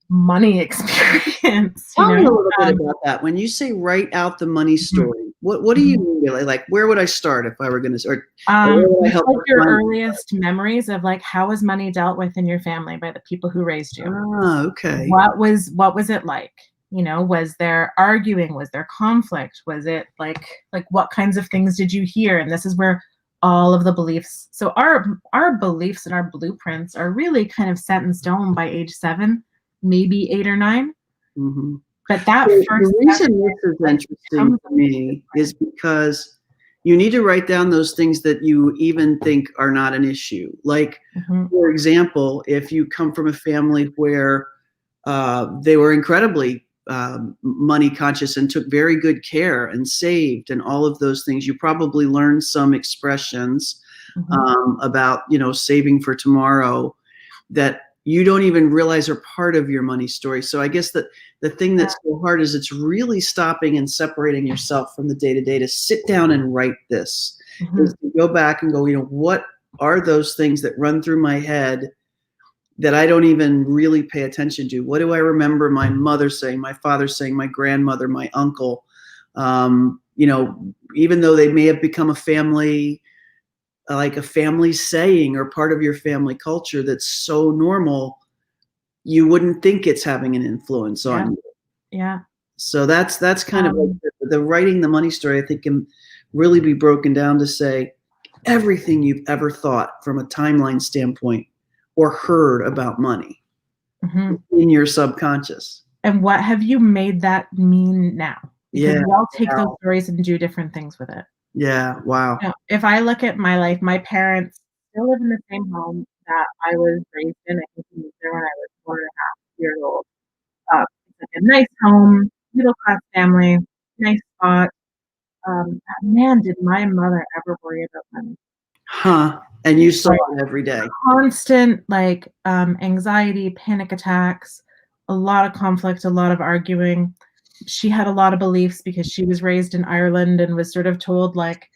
money experience. Tell me a little bit about that. When you say write out the money story, what do you mean really? Like, where would I start if I were going to start? Like your earliest memories of like how was money dealt with in your family by the people who raised you? Ah, okay. What was it like? Was there arguing? Was there conflict? Was it like what kinds of things did you hear? And this is where all of the beliefs. So our beliefs and our blueprints are really kind of set in stone by age 7, maybe 8 or 9. Mm-hmm. But that the first reason this is interesting to me is because you need to write down those things that you even think are not an issue. Like, for example, if you come from a family where they were incredibly money conscious and took very good care and saved and all of those things, you probably learned some expressions about, saving for tomorrow that you don't even realize are part of your money story. So I guess that the thing that's so hard is it's really stopping and separating yourself from the day-to-day to sit down and write this. Is to go back and go, what are those things that run through my head that I don't even really pay attention to? What do I remember my mother saying, my father saying, my grandmother, my uncle? Even though they may have become a family, like a family saying or part of your family culture that's so normal, you wouldn't think it's having an influence on you. Yeah. So that's kind of like the writing the money story, I think, can really be broken down to say everything you've ever thought from a timeline standpoint or heard about money in your subconscious. And what have you made that mean now? Because we all take those stories and do different things with it. Yeah. Wow. If I look at my life, my parents still live in the same home that I was raised in. I think we moved there when I was 4.5 years old. It's like a nice home, middle class family, nice spot. Man, did my mother ever worry about money? Huh. And you saw it every day. Constant anxiety, panic attacks, a lot of conflict, a lot of arguing. She had a lot of beliefs because she was raised in Ireland and was sort of told like,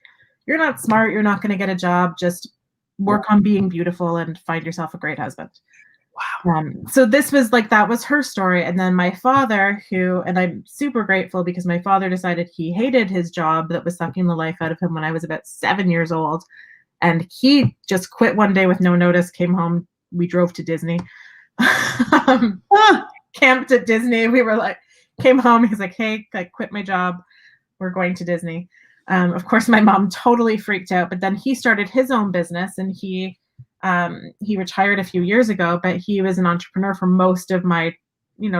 you're not smart, you're not going to get a job, just work on being beautiful and find yourself a great husband. Wow. So this was like, that was her story. And then my father, and I'm super grateful because my father decided he hated his job that was sucking the life out of him when I was about 7 years old. And he just quit one day with no notice, came home. We drove to Disney, camped at Disney. We were like, came home. He's like, hey, I quit my job. We're going to Disney. Of course, my mom totally freaked out, but then he started his own business and he retired a few years ago, but he was an entrepreneur for most of my,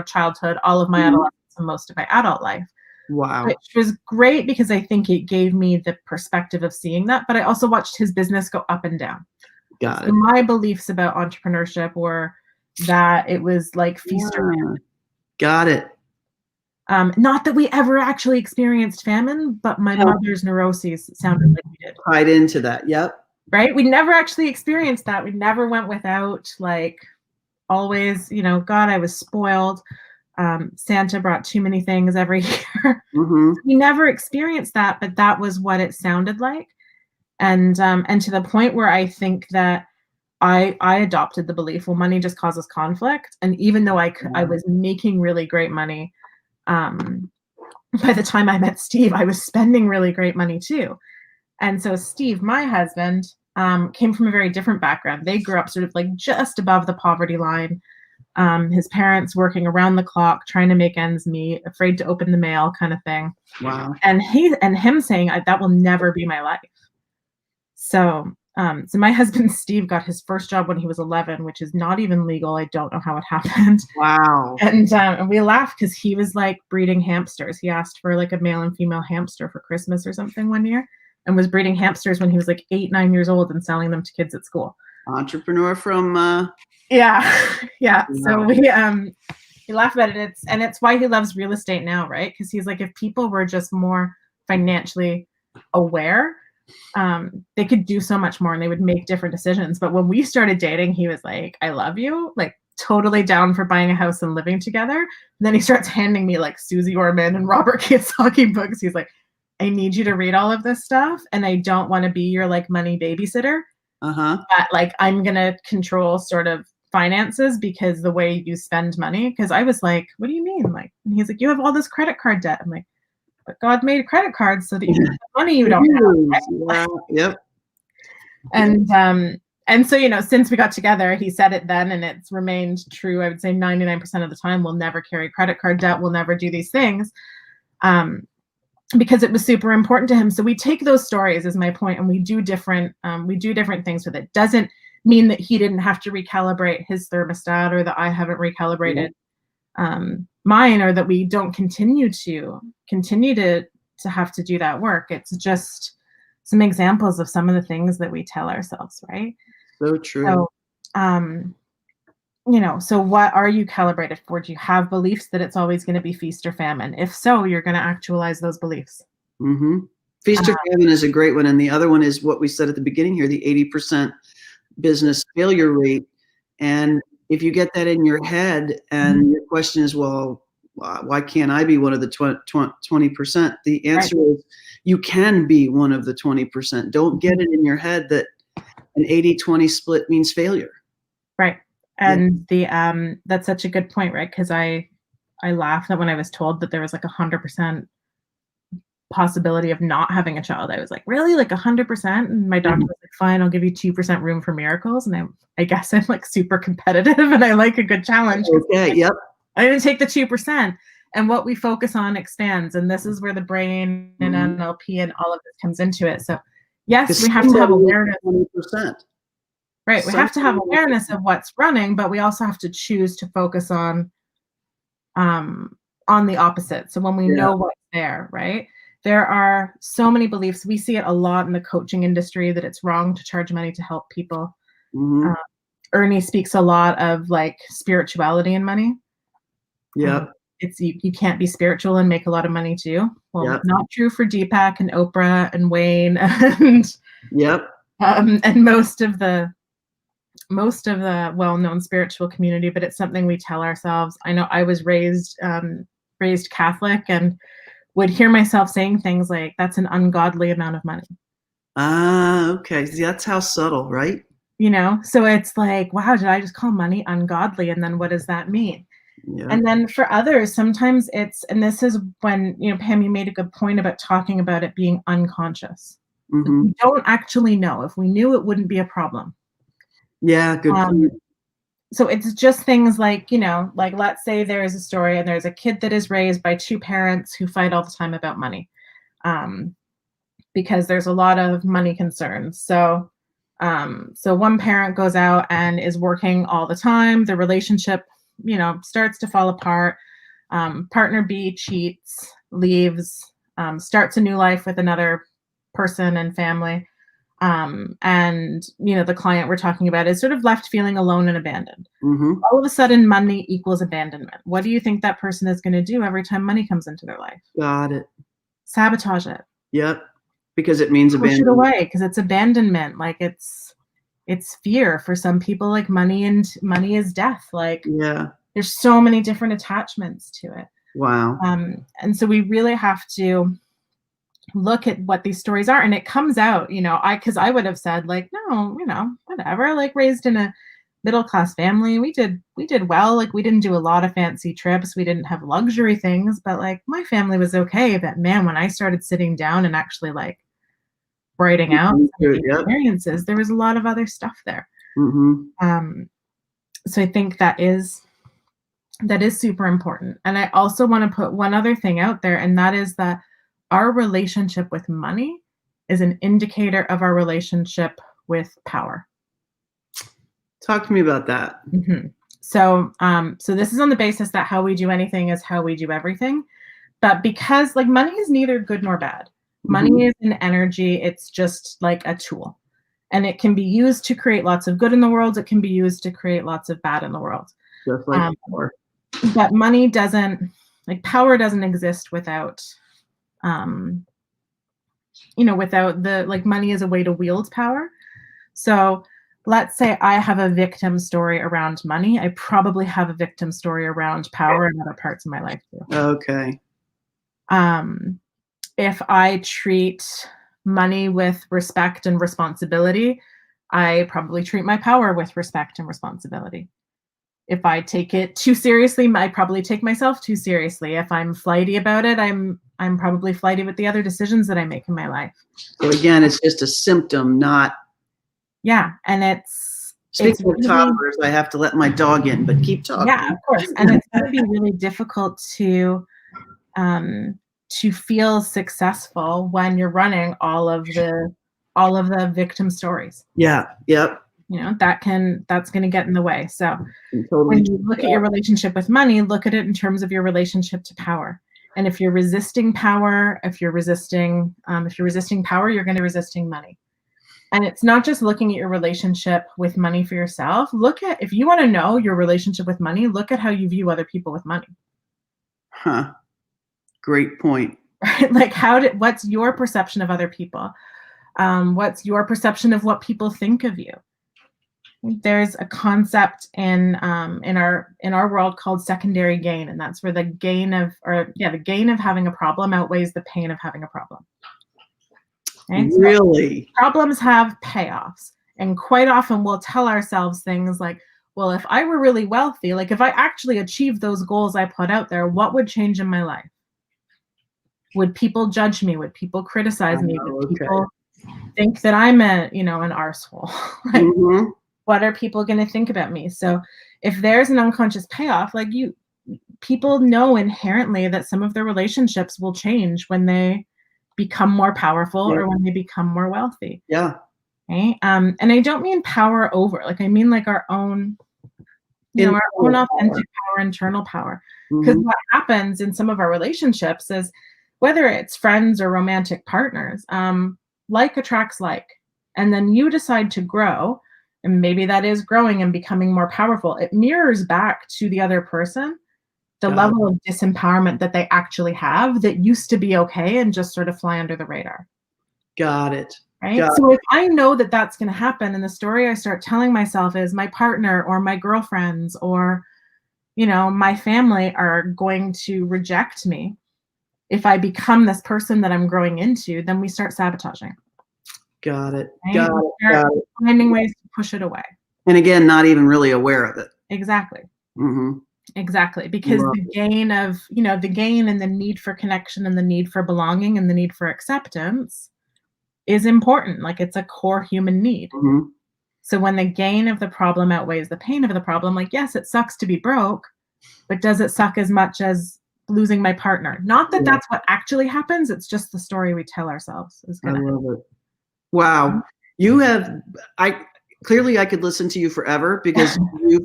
childhood, all of my adolescence and most of my adult life. Wow. Which was great because I think it gave me the perspective of seeing that, but I also watched his business go up and down. Got it. So my beliefs about entrepreneurship were that it was like feast or famine. Got it. Not that we ever actually experienced famine, but my mother's neuroses sounded like we did. Tied into that. Yep. Right? We never actually experienced that. We never went without, like, always, God, I was spoiled. Santa brought too many things every year. Mm-hmm. We never experienced that, but that was what it sounded like. And to the point where I think that I adopted the belief, well, money just causes conflict. And even though I was making really great money, by the time I met Steve, I was spending really great money too. And so Steve, my husband, came from a very different background. They grew up sort of like just above the poverty line. His parents working around the clock, trying to make ends meet, afraid to open the mail kind of thing. Wow. And him saying, that will never be my life. So my husband, Steve, got his first job when he was 11, which is not even legal. I don't know how it happened. Wow. And we laughed because he was like breeding hamsters. He asked for like a male and female hamster for Christmas or something one year, and was breeding hamsters when he was like 8, 9 years old and selling them to kids at school. Entrepreneur from yeah. Wow. So we laugh about it. It's why he loves real estate now, right? Because he's like, if people were just more financially aware, they could do so much more and they would make different decisions. But when we started dating, he was like, I love you, like totally down for buying a house and living together. And then he starts handing me like Susie Orman and Robert Kiyosaki books. He's like, I need you to read all of this stuff, and I don't want to be your like money babysitter. But like I'm gonna control sort of finances because the way you spend money. Because I was like, what do you mean? Like, and he's like, you have all this credit card debt. I'm like, but God made credit cards so that you get money you don't have. Right? Yep. And so, you know, since we got together, he said it then, and it's remained true. I would say 99% of the time, we'll never carry credit card debt. We'll never do these things. Because it was super important to him. So we take those stories, is my point, and we do different things with it. Doesn't mean that he didn't have to recalibrate his thermostat, or that I haven't recalibrated mine, or that we don't continue to have to do that work. It's just some examples of some of the things that we tell ourselves, right? So true. So, you know, so what are you calibrated for? Do you have beliefs that it's always going to be feast or famine? If so, you're going to actualize those beliefs. Mm-hmm. Feast or famine is a great one. And the other one is what we said at the beginning here, the 80% business failure rate. And if you get that in your head and your question is, well, why can't I be one of the 20%? The answer is you can be one of the 20%. Don't get it in your head that an 80-20 split means failure. Right. And that's such a good point, right? Because I laughed that when I was told that there was like 100% possibility of not having a child. I was like, really? Like 100%? And my doctor was like, fine, I'll give you 2% room for miracles. And I guess I'm like super competitive and I like a good challenge. Okay, yep. I'm going to take the 2%. And what we focus on expands. And this is where the brain and NLP and all of this comes into it. So yes, we have to have awareness. 20%. Right. We have to have awareness of what's running, but we also have to choose to focus on the opposite. So when we know what's there, right? There are so many beliefs. We see it a lot in the coaching industry that it's wrong to charge money to help people. Ernie speaks a lot of like spirituality and money. Yeah. It's you can't be spiritual and make a lot of money too. Well, not true for Deepak and Oprah and Wayne and and most of the well-known spiritual community, but it's something we tell ourselves. I know I was raised Catholic and would hear myself saying things like, that's an ungodly amount of money. Okay. See, that's how subtle, right? You know, so it's like, wow, did I just call money ungodly? And then what does that mean? Yeah. And then for others, sometimes and this is when, you know, Pam, you made a good point about talking about it being unconscious. We don't actually know. If we knew, it wouldn't be a problem. Yeah, good point. So it's just things like, you know, like let's say there is a story and there's a kid that is raised by two parents who fight all the time about money, because there's a lot of money concerns. So one parent goes out and is working all the time. The relationship, you know, starts to fall apart. Partner B cheats, leaves, starts a new life with another person and family. And, you know, the client we're talking about is sort of left feeling alone and abandoned. All of a sudden, money equals abandonment. What do you think that person is going to do every time money comes into their life? Got it. Sabotage it. Yep. Because it means abandonment. Push it away because it's abandonment. Like it's fear for some people. Like money is death. Like There's so many different attachments to it. Wow. And so we really have to look at what these stories are. And it comes out, because I would have said like, no, whatever, like raised in a middle-class family. We did well. Like we didn't do a lot of fancy trips. We didn't have luxury things, but like my family was okay. But man, when I started sitting down and actually like writing out some of the experiences, there was a lot of other stuff there. So I think that is super important. And I also want to put one other thing out there, and that is that our relationship with money is an indicator of our relationship with power. Talk to me about that. So this is on the basis that how we do anything is how we do everything. But because like money is neither good nor bad. Money is an energy. It's just like a tool. And it can be used to create lots of good in the world. It can be used to create lots of bad in the world. Just like power. But money doesn't, like power doesn't exist without, without the, like money is a way to wield power. So let's say I have a victim story around money. I probably have a victim story around power in other parts of my life too. Okay. If I treat money with respect and responsibility, I probably treat my power with respect and responsibility. If I take it too seriously, I probably take myself too seriously. If I'm flighty about it, I'm probably flighty with the other decisions that I make in my life. So again, it's just a symptom, not. Yeah, and it's. Speaking of toddlers, I have to let my dog in, but keep talking. Yeah, of course, and it's going to be really difficult to feel successful when you're running all of the victim stories. Yeah. Yep. That's going to get in the way. So when you look at your relationship with money, look at it in terms of your relationship to power. And if you're resisting power, if you're resisting power, you're going to be resisting money. And it's not just looking at your relationship with money for yourself. If you want to know your relationship with money, look at how you view other people with money. Huh. Great point. Right? Like what's your perception of other people? What's your perception of what people think of you? There's a concept in our world called secondary gain, and that's where the gain of having a problem outweighs the pain of having a problem. Right? Really? So problems have payoffs, and quite often we'll tell ourselves things like, well, if I were really wealthy, like if I actually achieved those goals I put out there, what would change in my life? Would people judge me? Would people criticize me? Would people think that I'm an arsehole? Like, what are people going to think about me? So if there's an unconscious payoff, like people know inherently that some of their relationships will change when they become more powerful or when they become more wealthy. Yeah. Okay? And I don't mean power over, like I mean like our own, our own authentic power, internal power. Because what happens in some of our relationships is, whether it's friends or romantic partners, like attracts like, and then you decide to grow. And maybe that is growing and becoming more powerful. It mirrors back to the other person the level of disempowerment that they actually have that used to be okay and just sort of fly under the radar. Got it. Right? So if I know that that's going to happen, and the story I start telling myself is my partner or my girlfriends or, my family are going to reject me if I become this person that I'm growing into, then we start sabotaging. Got it. Right? Got it. Finding ways to push it away. And again, not even really aware of it. Exactly. Exactly. Because the gain and the need for connection and the need for belonging and the need for acceptance is important. Like it's a core human need. So when the gain of the problem outweighs the pain of the problem, like, yes, it sucks to be broke, but does it suck as much as losing my partner? Not that that's what actually happens. It's just the story we tell ourselves. I love it. Wow. You have, clearly I could listen to you forever because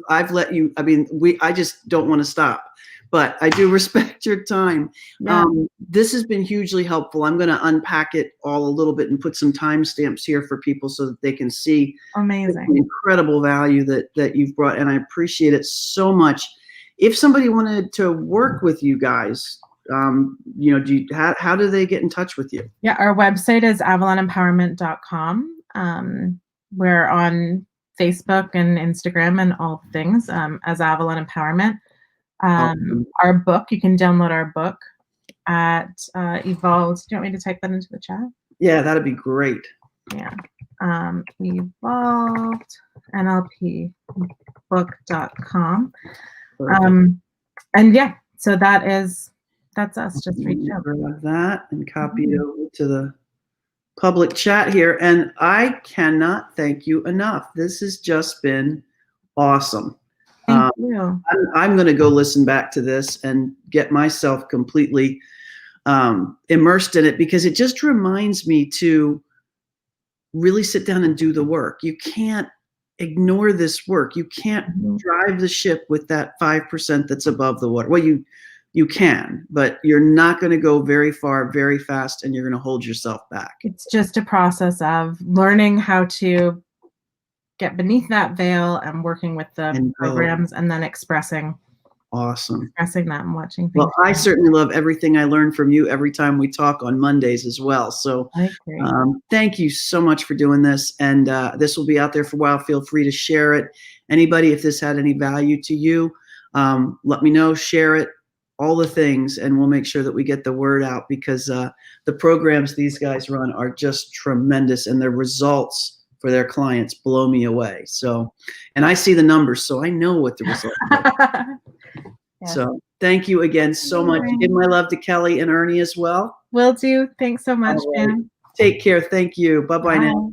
I've let you, I just don't want to stop, but I do respect your time. Yeah. This has been hugely helpful. I'm going to unpack it all a little bit and put some timestamps here for people so that they can see the incredible value that you've brought. And I appreciate it so much. If somebody wanted to work with you guys, how do they get in touch with you? Yeah, our website is avalоnempowerment.com. We're on Facebook and Instagram and all things as Avalon Empowerment. Awesome. Our book, you can download our book at Evolved. Do you want me to type that into the chat? Yeah, that'd be great. Yeah. Evolved NLP book.com. And yeah, so that's us. Just reach out. Grab that and copy it over to the public chat here. And I cannot thank you enough. This has just been awesome. Thank you. I'm going to go listen back to this and get myself completely immersed in it, because it just reminds me to really sit down and do the work. You can't ignore this work. You can't drive the ship with that 5% that's above the water. Well, you can, but you're not going to go very far, very fast, and you're going to hold yourself back. It's just a process of learning how to get beneath that veil and working with the programs and then expressing. Awesome. Expressing that and watching things. Well, I certainly love everything I learn from you every time we talk on Mondays as well. So thank you so much for doing this. And this will be out there for a while. Feel free to share it. Anybody, if this had any value to you, let me know, share it, all the things, and we'll make sure that we get the word out, because the programs these guys run are just tremendous, and their results for their clients blow me away. So, and I see the numbers, so I know what the results are. Yeah. So thank you again so much. Give my love to Kelly and Ernie as well. Will do. Thanks so much, Ben. Take care. Thank you. Bye-bye now.